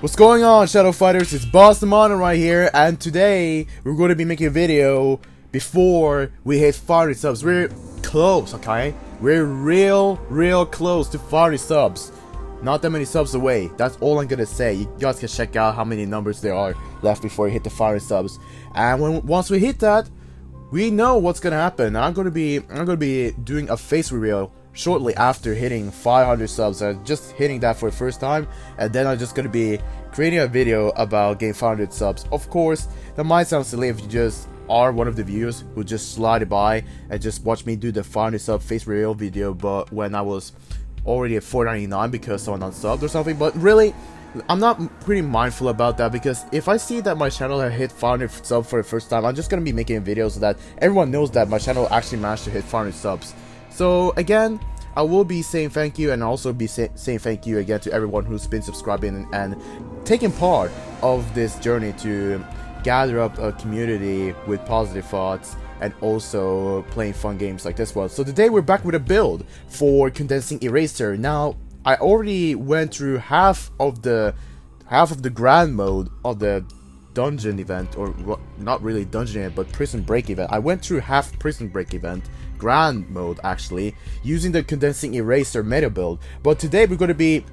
What's going on, Shadow Fighters? It's Boss the Mono right here, and today we're going to be making a video before we hit 40 subs. We're close, okay? We're real close to 40 subs. Not that many subs away. That's all I'm gonna say. You guys can check out how many numbers there are left before we hit the 40 subs. And once we hit that, we know what's gonna happen. I'm gonna be doing a face reveal shortly after hitting 500 subs. I'm just hitting that for the first time, and then I'm just gonna be creating a video about getting 500 subs. Of course, that might sound silly if you just are one of the viewers who just slide by and just watch me do the 500 sub face reveal video, but when I was already at 499 because someone unsubbed or something. But really, I'm not pretty mindful about that, because if I see that my channel has hit 500 subs for the first time, I'm just gonna be making videos so that everyone knows that my channel actually managed to hit 500 subs. So again, I will be saying thank you, and also be saying thank you again to everyone who's been subscribing and taking part of this journey to gather up a community with positive thoughts and also playing fun games like this one. So today we're back with a build for condensing ERASER. Now, I already went through half of the grand mode of the dungeon event, or not really dungeon event, but prison break event. I went through half prison break event, grand mode actually, using the condensing ERASER meta build. But today we're going to be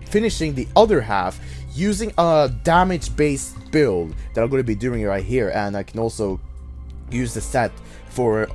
finishing the other half using a damage based build that I'm going to be doing right here, and I can also use the set for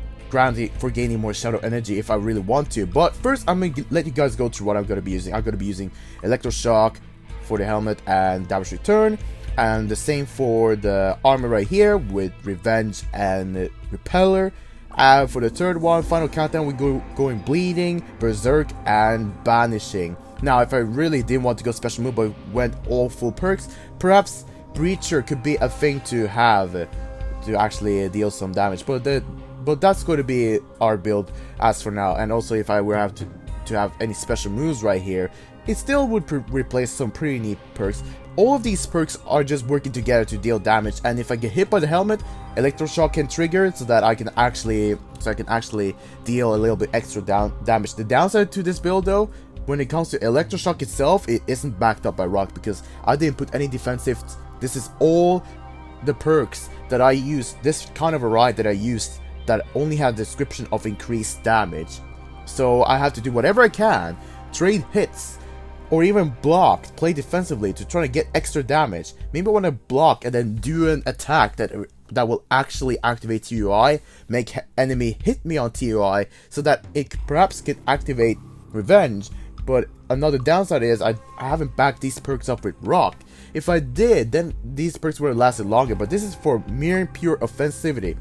gaining more shadow energy if I really want to. But first, I'm going to let you guys go through what I'm going to be using. I'm going to be using electroshock for the helmet and damage return, and the same for the armor right here with revenge and repeller. And for the third one, final countdown, we going bleeding, berserk, and banishing. Now, if I really didn't want to go special move but went all full perks, perhaps breacher could be a thing to have to actually deal some damage. But that's going to be our build as for now. And also, if I were to have any special moves right here, it still would replace some pretty neat perks. All of these perks are just working together to deal damage, and if I get hit by the helmet, electroshock can trigger so that I can actually deal a little bit extra damage. The downside to this build though, when it comes to electroshock itself, it isn't backed up by rock because I didn't put any defensive. This is all the perks that I used, this kind of a ride that I used, that only have the description of increased damage. So I have to do whatever I can, trade hits, or even block, play defensively to try to get extra damage. Maybe I want to block and then do an attack that will actually activate TUI, make enemy hit me on TUI, so that it perhaps can activate revenge. But another downside is I haven't backed these perks up with rock. If I did, then these perks would have lasted longer, but this is for mere pure offensivity.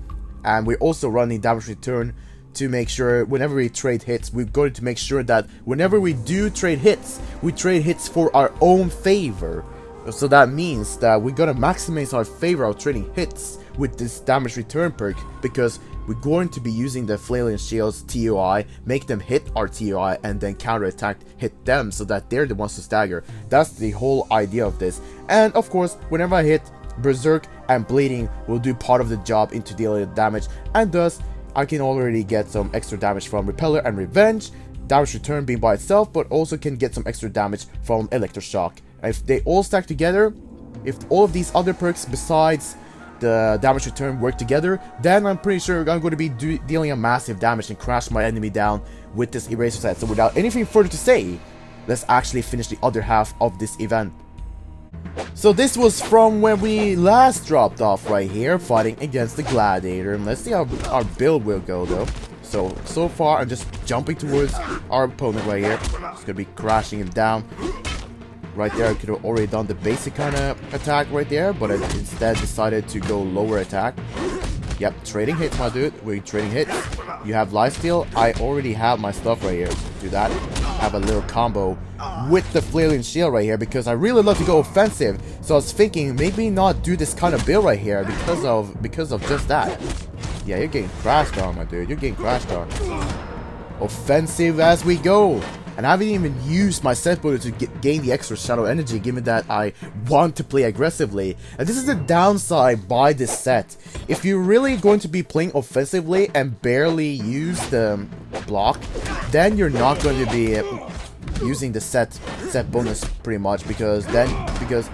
And we're also running damage return to make sure whenever we trade hits, we're going to make sure that whenever we do trade hits, we trade hits for our own favor. So that means that we're gonna maximize our favor of trading hits with this damage return perk, because we're going to be using the flailing shields TUI, make them hit our TUI, and then counterattack hit them so that they're the ones to stagger. That's the whole idea of this. And of course, whenever I hit, berserk and bleeding will do part of the job into dealing damage, and thus I can already get some extra damage from repeller and revenge, damage return being by itself, but also can get some extra damage from electroshock. And if they all stack together, if all of these other perks besides the damage return work together, then I'm pretty sure I'm going to be dealing a massive damage and crash my enemy down with this ERASER set. So without anything further to say, let's actually finish the other half of this event. So this was from when we last dropped off right here, fighting against the Gladiator. And let's see how our build will go though. So far I'm just jumping towards our opponent right here. Just gonna be crashing him down. Right there, I could have already done the basic kind of attack right there, but I instead decided to go lower attack. Yep, trading hits, my dude. We're trading hits. You have lifesteal. I already have my stuff right here. Do that. Have a little combo with the flailing shield right here, because I really love to go offensive. So I was thinking maybe not do this kind of build right here because of just that. Yeah, you're getting crashed on, my dude. You're getting crashed on. Offensive as we go. And I haven't even used my set builder to gain the extra shadow energy, given that I want to play aggressively. And this is the downside by this set. If you're really going to be playing offensively and barely use the block, then you're not going to be using the set bonus pretty much, because because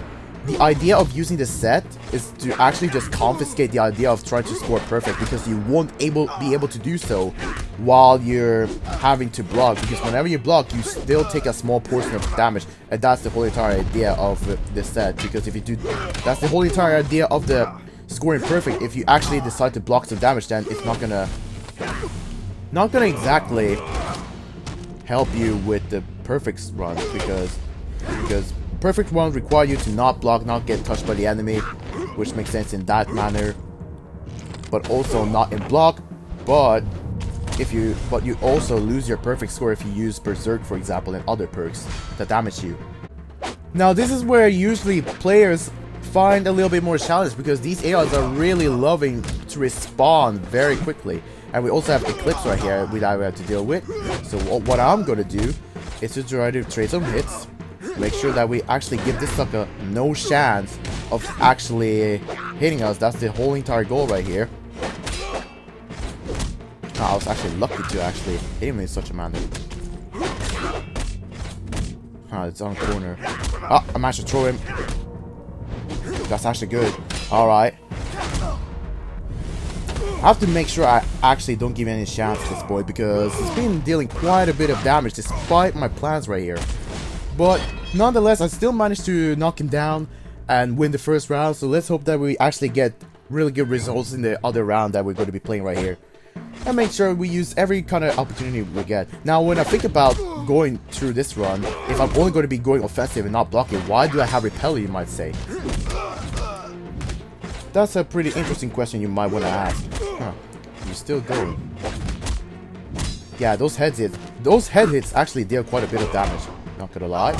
the idea of using the set is to actually just confiscate the idea of trying to score perfect, because you won't be able to do so while you're having to block, because whenever you block you still take a small portion of damage, and that's the whole entire idea of the set. Because if you do, that's the whole entire idea of the scoring perfect. If you actually decide to block some damage, then it's not gonna exactly help you with the perfect run, because perfect runs require you to not block, not get touched by the enemy, which makes sense in that manner, but also not in block. But you also lose your perfect score if you use Berserk, for example, and other perks that damage you. Now this is where usually players find a little bit more challenge, because these AIs are really loving to respawn very quickly. And we also have Eclipse right here that we have to deal with. So what I'm gonna do is to try to trade some hits, make sure that we actually give this sucker no chance of actually hitting us. That's the whole entire goal right here. I was actually lucky to actually hit him in such a manner. It's on the corner. Oh, I managed to throw him. That's actually good. Alright. I have to make sure I actually don't give any chance to this boy, because he's been dealing quite a bit of damage despite my plans right here. But nonetheless, I still managed to knock him down and win the first round. So let's hope that we actually get really good results in the other round that we're going to be playing right here. And make sure we use every kind of opportunity we get. Now, when I think about going through this run, if I'm only going to be going offensive and not blocking, why do I have Repel, you might say? That's a pretty interesting question you might want to ask. Huh. You're still going. Yeah, those head hits actually deal quite a bit of damage. Not gonna lie.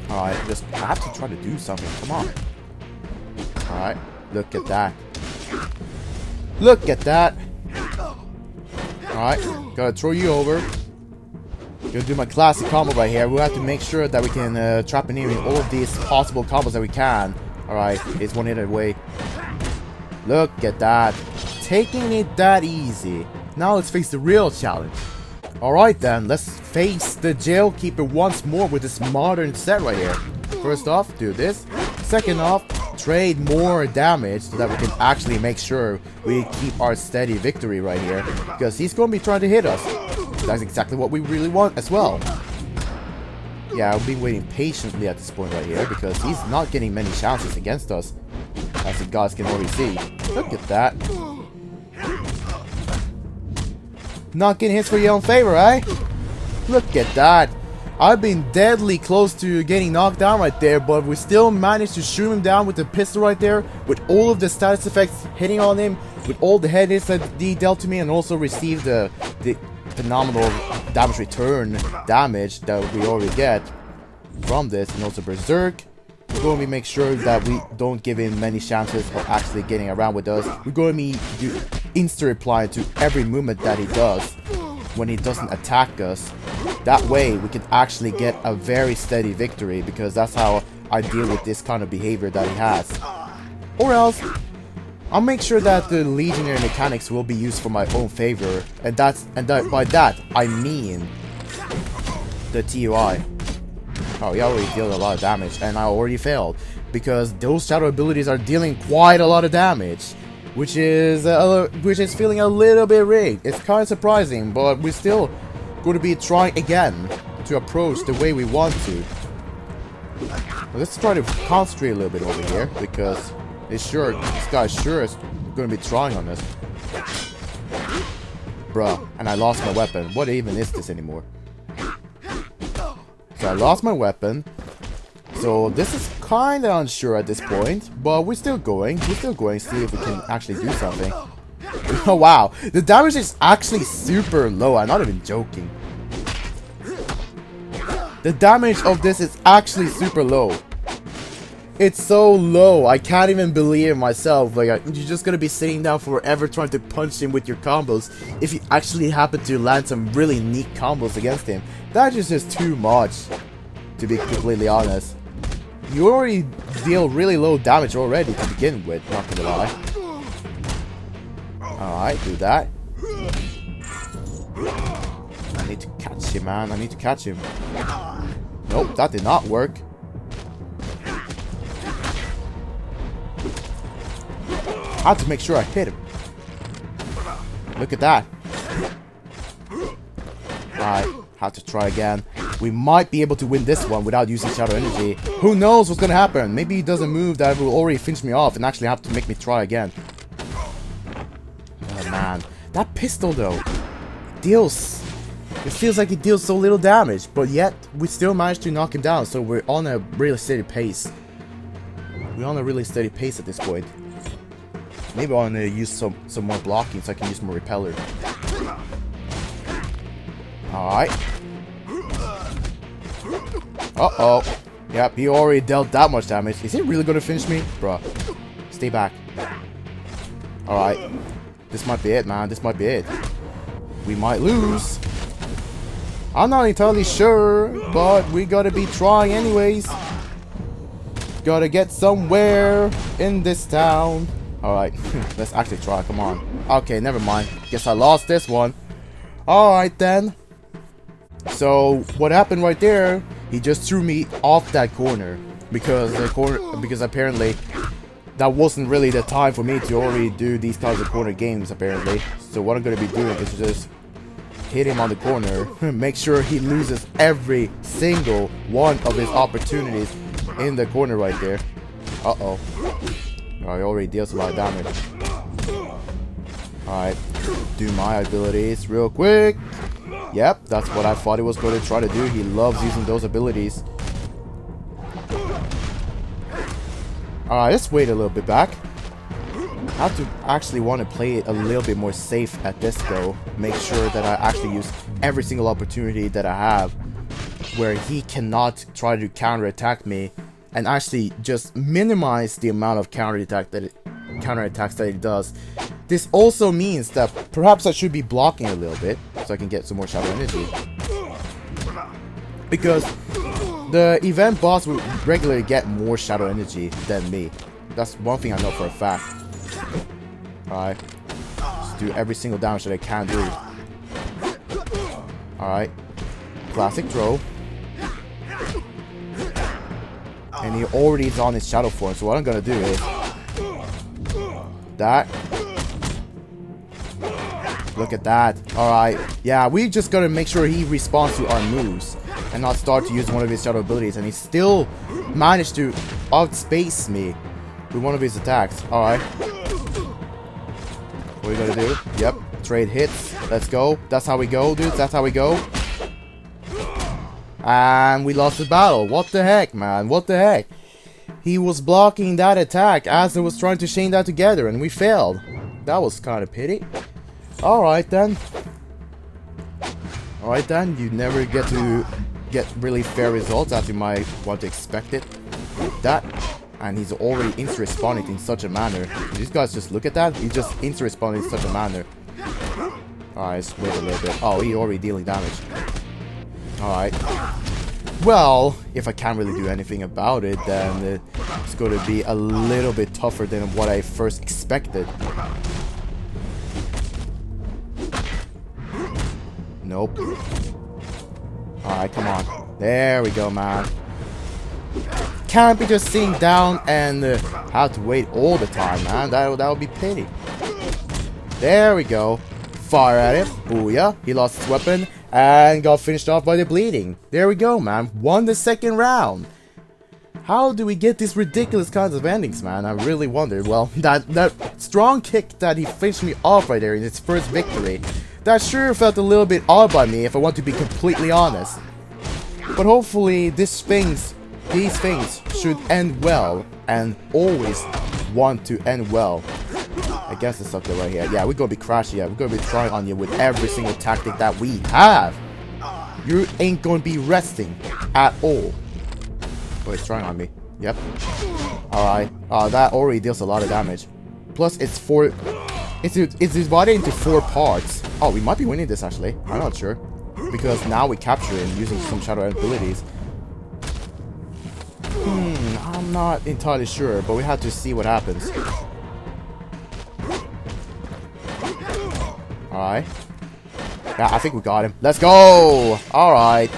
Alright, I have to try to do something. Come on. Alright, look at that. Look at that. Alright, gotta throw you over. Gonna do my classic combo right here. We'll have to make sure that we can trap an enemy in all of these possible combos that we can. Alright, it's one hit away. Look at that. Taking it that easy. Now let's face the real challenge. Alright then, let's face the Jailkeeper once more with this modern set right here. First off, do this. Second off, trade more damage so that we can actually make sure we keep our steady victory right here. Because he's going to be trying to hit us. That's exactly what we really want as well. Yeah, I've been waiting patiently at this point right here, because he's not getting many chances against us, as you guys can already see. Look at that. Not getting hits for your own favor, eh? Look at that. I've been deadly close to getting knocked down right there, but we still managed to shoot him down with the pistol right there, with all of the status effects hitting on him, with all the head hits that he dealt to me, and also received the phenomenal damage return damage that we already get from this, and also Berserk. We're going to make sure that we don't give him many chances of actually getting around with us. We're going to be insta-replying to every movement that he does when he doesn't attack us. That way we can actually get a very steady victory, because that's how I deal with this kind of behavior that he has. Or else, I'll make sure that the legionary mechanics will be used for my own favor, and by that I mean the TUI. Oh, he already dealt a lot of damage, and I already failed, because those shadow abilities are dealing quite a lot of damage, which is feeling a little bit rigged. It's kind of surprising, but we're still going to be trying again to approach the way we want to. Let's try to concentrate a little bit over here, because this guy sure is going to be trying on us. Bruh, and I lost my weapon. What even is this anymore? So I lost my weapon. So this is kind of unsure at this point, but we're still going. We're still going to see if we can actually do something. Oh wow, the damage is actually super low. I'm not even joking. The damage of this is actually super low. It's so low, I can't even believe it myself. Like, you're just gonna be sitting down forever trying to punch him with your combos if you actually happen to land some really neat combos against him. That is just too much, to be completely honest. You already deal really low damage already to begin with, not gonna lie. Alright, do that. I need to catch him, man. I need to catch him. Nope, that did not work. I had to make sure I hit him. Look at that. Alright, have to try again. We might be able to win this one without using Shadow Energy. Who knows what's gonna happen? Maybe he does a move that will already finish me off and actually have to make me try again. Oh man. That pistol though deals... It feels like it deals so little damage, but yet we still managed to knock him down, so we're on a really steady pace. We're on a really steady pace at this point. Maybe I want to use some more blocking so I can use more repeller. Alright. Uh-oh. Yep, he already dealt that much damage. Is he really going to finish me? Bruh. Stay back. Alright. This might be it, man. This might be it. We might lose. I'm not entirely sure, but we gotta be trying anyways. Gotta get somewhere in this town. Alright, let's actually try, come on. Okay, never mind. Guess I lost this one. Alright then. So, what happened right there, he just threw me off that corner. Because apparently, that wasn't really the time for me to already do these kinds of corner games, apparently. So what I'm gonna be doing is just hit him on the corner, make sure he loses every single one of his opportunities in the corner right there. Uh-oh. He already deals a lot of damage. Alright, do my abilities real quick. Yep, that's what I thought he was going to try to do. He loves using those abilities. Alright, let's wait a little bit back. I have to actually want to play it a little bit more safe at this though. Make sure that I actually use every single opportunity that I have where he cannot try to counterattack me, and actually just minimize the amount of counterattacks that he does. This also means that perhaps I should be blocking a little bit so I can get some more Shadow Energy. Because the event boss will regularly get more Shadow Energy than me. That's one thing I know for a fact. Alright. Just do every single damage that I can do. Alright. Classic throw. And he already is on his shadow form, so what I'm gonna do is that. Look at that. Alright. Yeah, we just gotta make sure he responds to our moves and not start to use one of his shadow abilities, and he still managed to outspace me with one of his attacks. Alright. What are we gonna do? Yep. Trade hits. Let's go. That's how we go, dudes. That's how we go. And we lost the battle. What the heck, man? What the heck? He was blocking that attack as I was trying to chain that together, and we failed. That was kind of pity. Alright then. Alright then. You never get to get really fair results as you might want to expect it. Like that. And he's already instant-responding in such a manner. These guys just look at that. He's just instant-responding in such a manner. Alright, let's wait a little bit. Oh, he already dealing damage. Alright. Well, if I can't really do anything about it, then it's going to be a little bit tougher than what I first expected. Nope. Alright, come on. There we go, man. Can't be just sitting down and have to wait all the time, man. That would be pity. There we go. Fire at him. Booyah. He lost his weapon and got finished off by the bleeding. There we go, man. Won the second round. How do we get these ridiculous kinds of endings, man? I really wondered. Well, that strong kick that he finished me off right there in his first victory, that sure felt a little bit odd by me, if I want to be completely honest. But hopefully these things should end well, and always want to end well. I guess it's something right here. Yeah, we're gonna be crashing. Yeah, we're gonna be trying on you with every single tactic that we have. You ain't gonna be resting at all. Oh, it's trying on me. Yep. Alright. That already deals a lot of damage. Plus, it's divided into 4 parts. Oh, we might be winning this actually. I'm not sure. Because now we capture him using some shadow abilities. I'm not entirely sure, but we have to see what happens. Alright. Yeah, I think we got him. Let's go! Alright.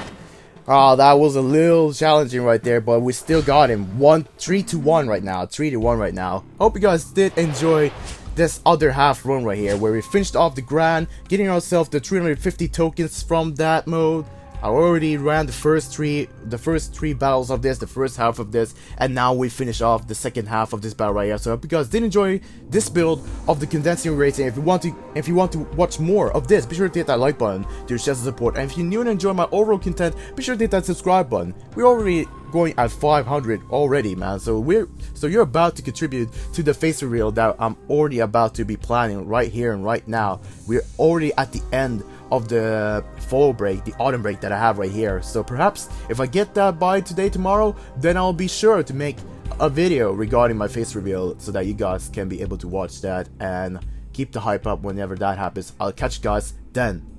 Oh, that was a little challenging right there, but we still got him. 3-1 right now. 3-1 right now. Hope you guys did enjoy this other half run right here, where we finished off the Grand, getting ourselves the 350 tokens from that mode. I already ran the first three battles of this, the first half of this, and now we finish off the second half of this battle right here. So I hope you guys did enjoy this build of the condensing racing. If you want to watch more of this, be sure to hit that like button to show support. And if you're new and enjoy my overall content, be sure to hit that subscribe button. We're already going at 500 already, man. So you're about to contribute to the face reveal that I'm already about to be planning right here and right now. We're already at the end of the fall break, the autumn break that I have right here. So perhaps if I get that by today, tomorrow, then I'll be sure to make a video regarding my face reveal so that you guys can be able to watch that and keep the hype up whenever that happens. I'll catch you guys then.